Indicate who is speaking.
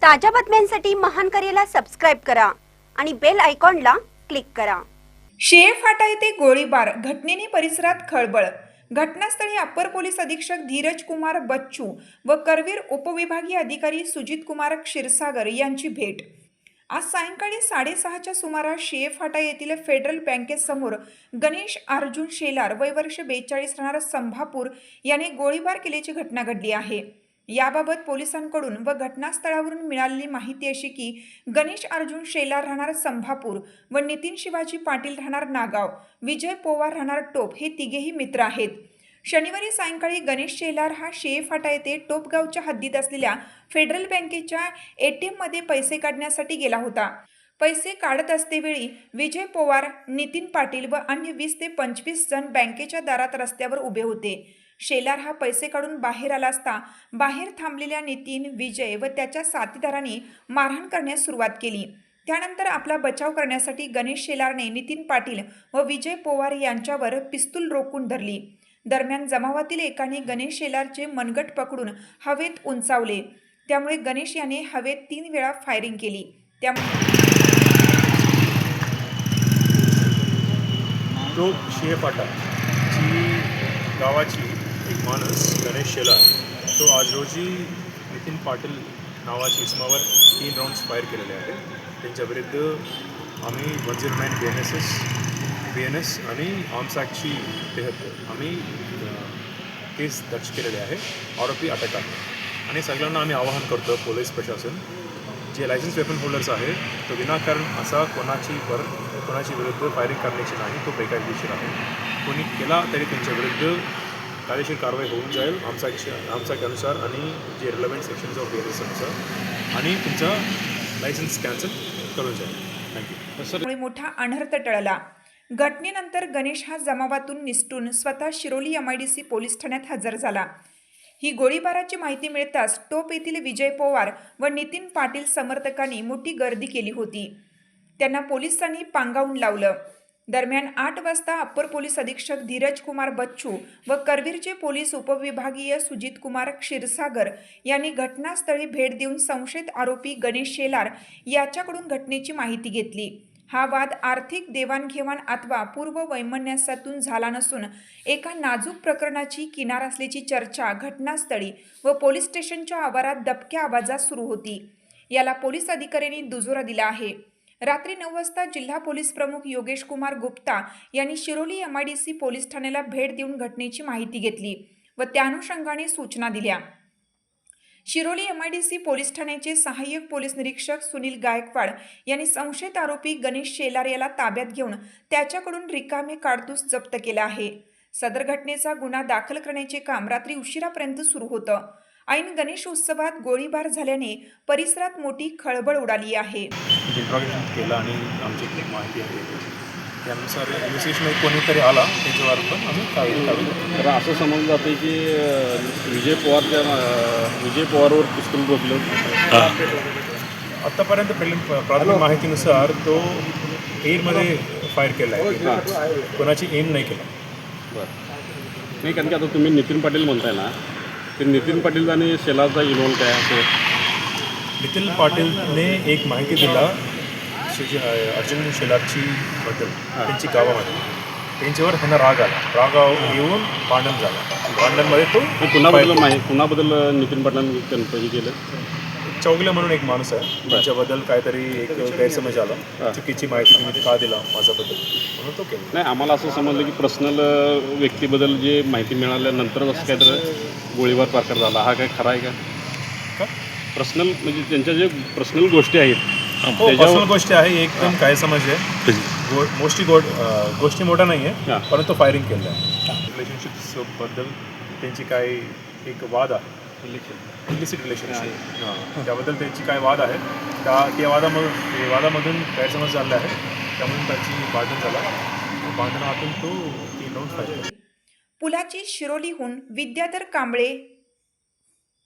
Speaker 1: ताज्या बातम्यांसाठी महान करेला सबस्क्राइब करा आणि बेल आयकॉनला क्लिक करा।
Speaker 2: शेळ फाटा येथे गोळीबार घटनेने परिसरात खळबळ। घटनास्थळी अप्पर पोलीस अधीक्षक धीरज कुमार बच्चू व करवीर उपविभागीय अधिकारी सुजित कुमार क्षीरसागर यांची भेट। आज सायंकाळी 6:30च्या सुमारास शेळ फाटा येथील फेडरल बँकेसमोर गणेश अर्जुन शेलार वय वर्ष 42 राहणार संभापूर याने गोळीबार केल्याची घटना घडली आहे। याबाबत पोलिसांकडून व घटनास्थळावरून मिळालेली माहिती अशी की गणेश अर्जुन शेलार राहणार संभापूर व नितीन शिवाजी पाटील राहणार नागाव, विजय पोवार राहणार टोप हे तिघेही मित्र आहेत। शनिवारी सायंकाळी गणेश शेलार हा शेळ फाटा येथे टोपगावच्या हद्दीत असलेल्या फेडरल बँकेच्या ATM मध्ये पैसे काढण्यासाठी गेला होता। पैसे काढत असतेवेळी विजय पोवार, नितीन पाटील व अन्य 20 ते 25 जण बँकेच्या दारात रस्त्यावर उभे होते। शेलार हा पैसे काढून बाहेर आला असता बाहेर थांबलेल्या नितीन, विजय व त्याच्या साथीदारांनी मारहाण करण्यास सुरुवात केली। त्यानंतर आपला बचाव करण्यासाठी गणेश शेलारने नितीन पाटील व विजय पोवार यांच्यावर पिस्तूल रोखून धरली। दरम्यान जमावातील एकाने गणेश शेलारचे मनगट पकडून हवेत उंचावले, त्यामुळे गणेश याने हवेत 3 वेळा फायरिंग केली।
Speaker 3: तो शेळ फाटा गावाची एक माणूस गणेश शेलार तो आज रोजी नितीन पाटील नावाच्या इसमावर 3 राऊंड्स फायर केलेले आहेत। त्यांच्याविरुद्ध आम्ही 109 BNS आणि आर्म्स ॲक्टची तहत आम्ही केस दर्ज केलेले आहे। आरोपी अटक आहे आणि सगळ्यांना आम्ही आवाहन करतो पोलीस प्रशासन जे लायसन्स वेपन होल्डर्स आहे तो विनाकारण असा कोणाची विरुद्ध फायरिंग करण्याची नाही, तो बेकायदेशीर आहे। कोणी केला तरी त्यांच्याविरुद्ध कायदेशीर कारवाई होऊन जाईल आमच्यानुसार आणि जे रिलेव्हंट सेक्शन्स ऑफ BNS अनुसार आणि तुमचा लायसन्स कॅन्सल करून जाईल। थँक्यू।
Speaker 2: मोठा अनर्थ टळला। घटनेनंतर गणेश हा जमावातून निसटून स्वतः शिरोली MIDC पोलीस ठाण्यात हजर झाला। ही गोळीबाराची माहिती मिळताच टोप येथील विजय पोवार व नितीन पाटील समर्थकांनी मोठी गर्दी केली होती। त्यांना पोलिसांनी पांगावून लावलं। दरम्यान 8 वाजता अप्पर पोलीस अधीक्षक धीरज कुमार बच्चू व करवीरचे पोलीस उपविभागीय सुजित कुमार क्षीरसागर यांनी घटनास्थळी भेट देऊन संशयित आरोपी गणेश शेलार याच्याकडून घटनेची माहिती घेतली। हा वाद आर्थिक देवाणघेवाण अथवा पूर्व वैमनस्यातून झाला नसून एका नाजूक प्रकरणाची किनार असल्याची चर्चा घटनास्थळी व पोलीस स्टेशनच्या आवारात दबक्या आवाजात सुरू होती। याला पोलीस अधिकाऱ्यांनी दुजोरा दिला आहे। रात्री 9 वाजता जिल्हा पोलीस प्रमुख योगेश कुमार गुप्ता यांनी शिरोली MIDC पोलीस ठाण्याला भेट देऊन घटनेची माहिती घेतली व त्या अनुषंगाने सूचना दिल्या। शिरोली MIDC पोलीस ठाण्याचे सहाय्यक पोलीस निरीक्षक सुनील गायकवाड यांनी संशयित आरोपी गणेश शेलार याला ताब्यात घेऊन त्याच्याकडून रिकामे कारतूस जप्त केला आहे। सदर घटनेचा गुन्हा दाखल करण्याचे काम रात्री उशिरापर्यंत सुरू होतं। ऐन गणेश उत्सवात गोळीबार झाल्याने परिसरात मोठी खळबळ उडाली आहे।
Speaker 3: इंट्रॉगेशन केलं आणि आमची माहिती आहे त्यानुसार इन्व्हेस्टिगेशन कोणीतरी आला त्याच्यावर पण आम्ही कारवाई
Speaker 4: तर असं समजलं जातं की विजय पवारवर पिस्तूल रोखलं।
Speaker 3: आत्तापर्यंत प्राथमिक माहितीनुसार तो एममध्ये फायर केला आहे, कोणाची एम नाही केला।
Speaker 4: बरं नाही, कारण की आता तुम्ही नितीन पाटील म्हणताय ना, ते नितीन पाटील आणि शेलारचा इन्व्हॉल्व काय असं?
Speaker 3: नितीन पाटीलने एक माहिती दिला अर्जुन शेलारची बद्दल त्यांची गावामध्ये, त्यांच्यावर त्यांना राग येऊन भांडण झालं। भांडणमध्ये तो
Speaker 4: कुणाबद्दल नितीन पाटलांनी हे केलं?
Speaker 3: चौगले म्हणून एक माणूस आहे, त्याच्याबद्दल काहीतरी एक गैरसमज आला, चुकीची माहिती तुम्ही का दिला माझ्याबद्दल म्हणून तो केला।
Speaker 4: नाही, आम्हाला असं समजलं की पर्सनल व्यक्तीबद्दल जे माहिती मिळाल्यानंतर असं काहीतरी गोळीबार प्रकार झाला, हा काय खरा आहे का? पर्सनल म्हणजे त्यांच्या जे पर्सनल गोष्टी आहेत
Speaker 3: पर्सनल गोष्टी आहे, एकदम काय समज आहे, गोष्टी मोठ्या नाही आहे, परंतु फायरिंग केलं आहे। रिलेशनशिप्सबद्दल त्यांची काय एक वाद आहे, इलिसिट रिलेशनशिप, त्याबद्दल त्यांची काय वाद आहे, त्या वादामधून गैरसमज झाला आहे, त्यामुळे त्याची भांडण झाला। भांडणातून तो 3 राऊंड फायर केला।
Speaker 2: पुलाची शिरोलीहून विद्याधर कांबळे,